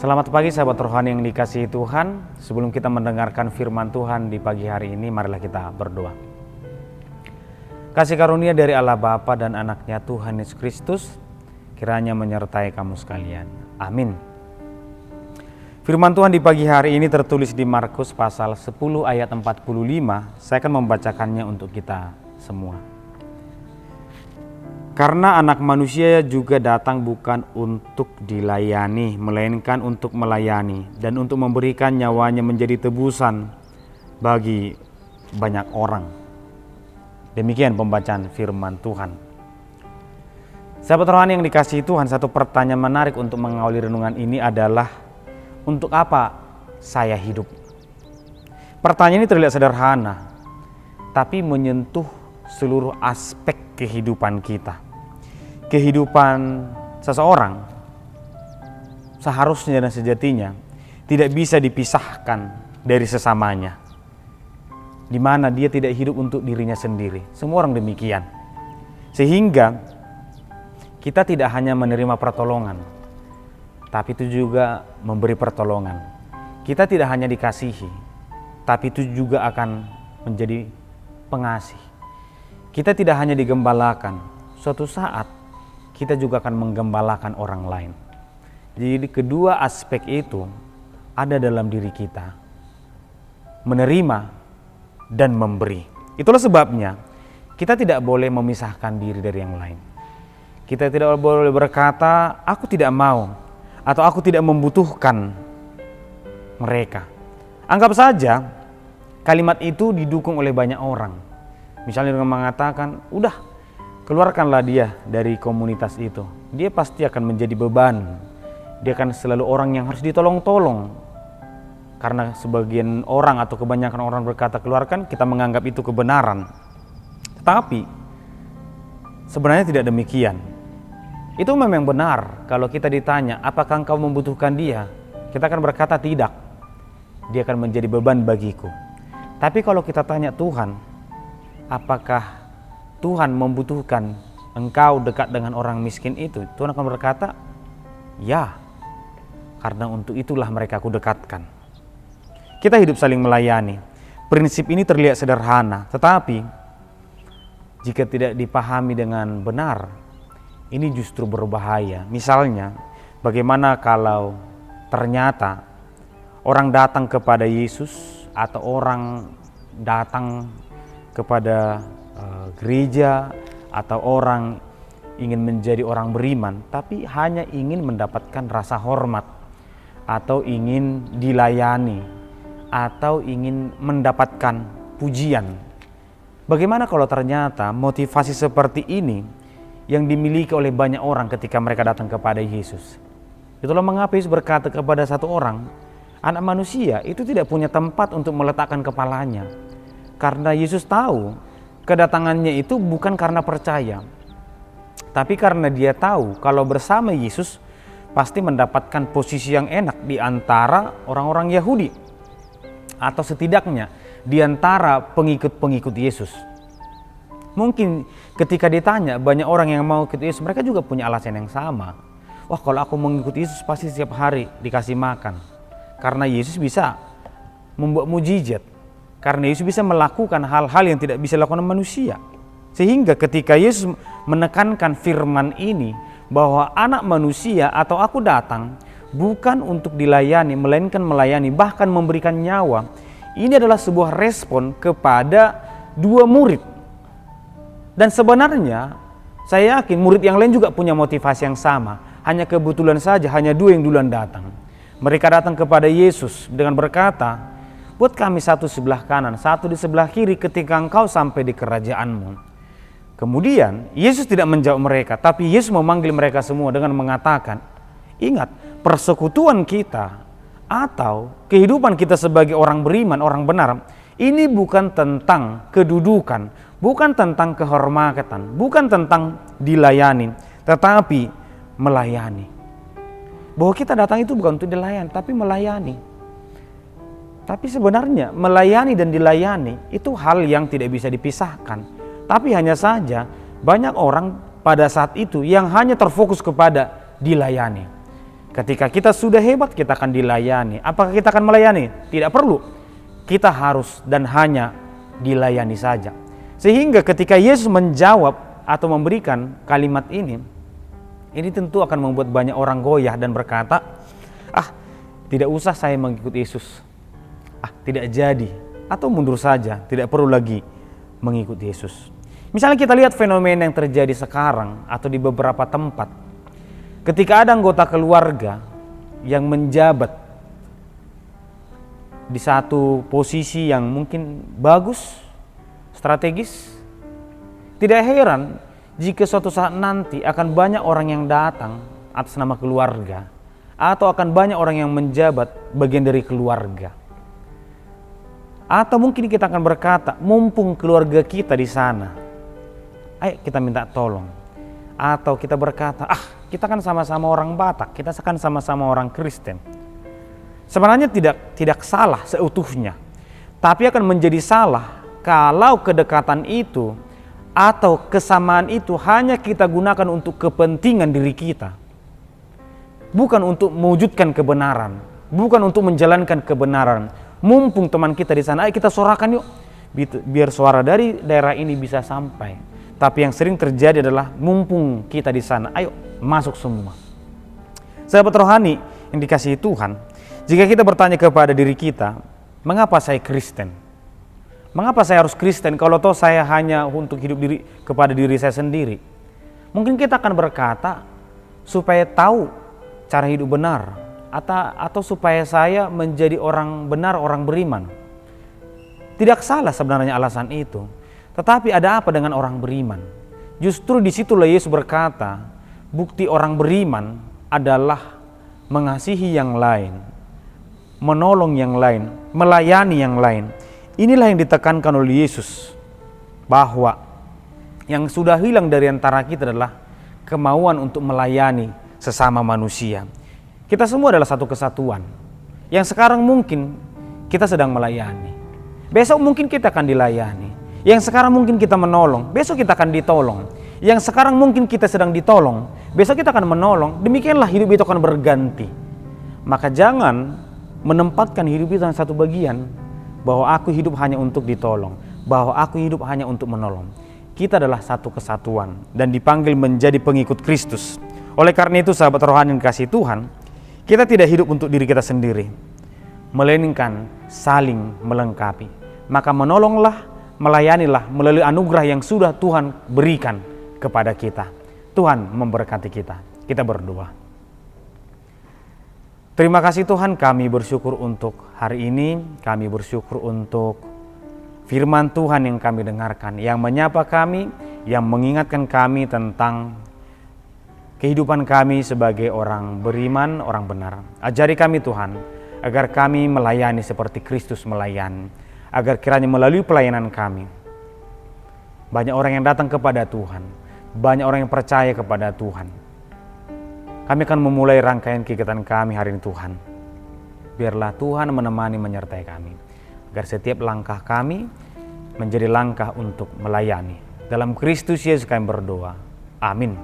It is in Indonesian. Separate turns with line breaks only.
Selamat pagi sahabat rohani yang dikasihi Tuhan. Sebelum kita mendengarkan firman Tuhan di pagi hari ini, marilah kita berdoa. Kasih karunia dari Allah Bapa dan anaknya Tuhan Yesus Kristus kiranya menyertai kamu sekalian. Amin. Firman Tuhan di pagi hari ini tertulis di Markus pasal 10 ayat 45. Saya akan membacakannya untuk kita semua. Karena anak manusia juga datang bukan untuk dilayani, melainkan untuk melayani dan untuk memberikan nyawanya menjadi tebusan bagi banyak orang. Demikian pembacaan firman Tuhan. Sahabat rohani yang dikasihi Tuhan, satu pertanyaan menarik untuk mengawali renungan ini adalah, untuk apa saya hidup? Pertanyaan ini terlihat sederhana, tapi menyentuh seluruh aspek kehidupan kita. Kehidupan seseorang seharusnya dan sejatinya tidak bisa dipisahkan dari sesamanya, di mana dia tidak hidup untuk dirinya sendiri. Semua orang demikian. Sehingga kita tidak hanya menerima pertolongan, tapi itu juga memberi pertolongan. Kita tidak hanya dikasihi, tapi itu juga akan menjadi pengasih. Kita tidak hanya digembalakan, suatu saat kita juga akan menggembalakan orang lain. Jadi kedua aspek itu ada dalam diri kita, menerima dan memberi. Itulah sebabnya kita tidak boleh memisahkan diri dari yang lain. Kita tidak boleh berkata, aku tidak mau, atau aku tidak membutuhkan mereka. Anggap saja kalimat itu didukung oleh banyak orang. Misalnya dengan mengatakan, udah, keluarkanlah dia dari komunitas itu. Dia pasti akan menjadi beban. Dia akan selalu orang yang harus ditolong-tolong. Karena sebagian orang atau kebanyakan orang berkata keluarkan, kita menganggap itu kebenaran. Tetapi sebenarnya tidak demikian. Itu memang benar kalau kita ditanya, apakah engkau membutuhkan dia? Kita akan berkata tidak. Dia akan menjadi beban bagiku. Tapi kalau kita tanya Tuhan, apakah Tuhan membutuhkan engkau dekat dengan orang miskin itu? Tuhan akan berkata, ya, karena untuk itulah mereka aku dekatkan. Kita hidup saling melayani. Prinsip ini terlihat sederhana, tetapi jika tidak dipahami dengan benar, ini justru berbahaya. Misalnya, bagaimana kalau ternyata orang datang kepada Yesus atau orang datang kepada gereja atau orang ingin menjadi orang beriman, tapi hanya ingin mendapatkan rasa hormat atau ingin dilayani atau ingin mendapatkan pujian. Bagaimana kalau ternyata motivasi seperti ini yang dimiliki oleh banyak orang ketika mereka datang kepada Yesus? Itulah mengapa Yesus berkata kepada satu orang, anak manusia itu tidak punya tempat untuk meletakkan kepalanya. Karena Yesus tahu kedatangannya itu bukan karena percaya, tapi karena dia tahu kalau bersama Yesus pasti mendapatkan posisi yang enak di antara orang-orang Yahudi, atau setidaknya di antara pengikut-pengikut Yesus. Mungkin ketika ditanya banyak orang yang mau ikut Yesus, mereka juga punya alasan yang sama. Wah, kalau aku mengikuti Yesus pasti setiap hari dikasih makan. Karena Yesus bisa membuat mujizat. Karena Yesus bisa melakukan hal-hal yang tidak bisa dilakukan manusia. Sehingga ketika Yesus menekankan firman ini, bahwa anak manusia atau aku datang bukan untuk dilayani, melainkan melayani, bahkan memberikan nyawa. Ini adalah sebuah respon kepada dua murid. Dan sebenarnya saya yakin murid yang lain juga punya motivasi yang sama. Hanya kebetulan saja hanya dua yang duluan datang. Mereka datang kepada Yesus dengan berkata, buat kami satu sebelah kanan, satu di sebelah kiri ketika engkau sampai di kerajaanmu. Kemudian Yesus tidak menjawab mereka, tapi Yesus memanggil mereka semua dengan mengatakan, ingat, persekutuan kita atau kehidupan kita sebagai orang beriman, orang benar, ini bukan tentang kedudukan, bukan tentang kehormatan, bukan tentang dilayani, tetapi melayani. Bahwa kita datang itu bukan untuk dilayani, tapi melayani. Tapi sebenarnya melayani dan dilayani itu hal yang tidak bisa dipisahkan. Tapi hanya saja banyak orang pada saat itu yang hanya terfokus kepada dilayani. Ketika kita sudah hebat, kita akan dilayani. Apakah kita akan melayani? Tidak perlu. Kita harus dan hanya dilayani saja. Sehingga ketika Yesus menjawab atau memberikan kalimat ini tentu akan membuat banyak orang goyah dan berkata, tidak usah saya mengikut Yesus. Tidak jadi. Atau mundur saja, tidak perlu lagi mengikut Yesus. Misalnya kita lihat fenomena yang terjadi sekarang atau di beberapa tempat. Ketika ada anggota keluarga yang menjabat di satu posisi yang mungkin bagus, strategis, tidak heran jika suatu saat nanti akan banyak orang yang datang atas nama keluarga, atau akan banyak orang yang menjabat bagian dari keluarga. Atau mungkin kita akan berkata, mumpung keluarga kita di sana, ayo kita minta tolong. Atau kita berkata, kita kan sama-sama orang Batak, kita kan sama-sama orang Kristen. Sebenarnya tidak salah seutuhnya, tapi akan menjadi salah kalau kedekatan itu atau kesamaan itu hanya kita gunakan untuk kepentingan diri kita. Bukan untuk mewujudkan kebenaran, bukan untuk menjalankan kebenaran. Mumpung teman kita di sana, ayo kita suarakan yuk, biar suara dari daerah ini bisa sampai. Tapi yang sering terjadi adalah mumpung kita di sana, ayo masuk semua. Sahabat rohani yang dikasihi Tuhan, jika kita bertanya kepada diri kita, mengapa saya Kristen? Mengapa saya harus Kristen kalau toh saya hanya untuk hidup kepada diri saya sendiri? Mungkin kita akan berkata, supaya tahu cara hidup benar, atau supaya saya menjadi orang benar, orang beriman. Tidak salah sebenarnya alasan itu. Tetapi ada apa dengan orang beriman? Justru disitulah Yesus berkata, bukti orang beriman adalah mengasihi yang lain, menolong yang lain, melayani yang lain. Inilah yang ditekankan oleh Yesus, bahwa yang sudah hilang dari antara kita adalah kemauan untuk melayani sesama manusia. Kita semua adalah satu kesatuan. Yang sekarang mungkin kita sedang melayani, besok mungkin kita akan dilayani. Yang sekarang mungkin kita menolong, besok kita akan ditolong. Yang sekarang mungkin kita sedang ditolong, besok kita akan menolong. Demikianlah hidup itu akan berganti. Maka jangan menempatkan hidup itu dalam satu bagian, bahwa aku hidup hanya untuk ditolong, bahwa aku hidup hanya untuk menolong. Kita adalah satu kesatuan dan dipanggil menjadi pengikut Kristus. Oleh karena itu sahabat rohani yang dikasihi Tuhan, kita tidak hidup untuk diri kita sendiri, melainkan saling melengkapi. Maka menolonglah, melayanilah melalui anugerah yang sudah Tuhan berikan kepada kita. Tuhan memberkati kita. Kita berdoa. Terima kasih Tuhan, kami bersyukur untuk hari ini. Kami bersyukur untuk firman Tuhan yang kami dengarkan, yang menyapa kami, yang mengingatkan kami tentang kehidupan kami sebagai orang beriman, orang benar. Ajari kami Tuhan, agar kami melayani seperti Kristus melayani. Agar kiranya melalui pelayanan kami, banyak orang yang datang kepada Tuhan, banyak orang yang percaya kepada Tuhan. Kami akan memulai rangkaian kegiatan kami hari ini Tuhan. Biarlah Tuhan menemani, menyertai kami, agar setiap langkah kami menjadi langkah untuk melayani. Dalam Kristus Yesus kami berdoa. Amin.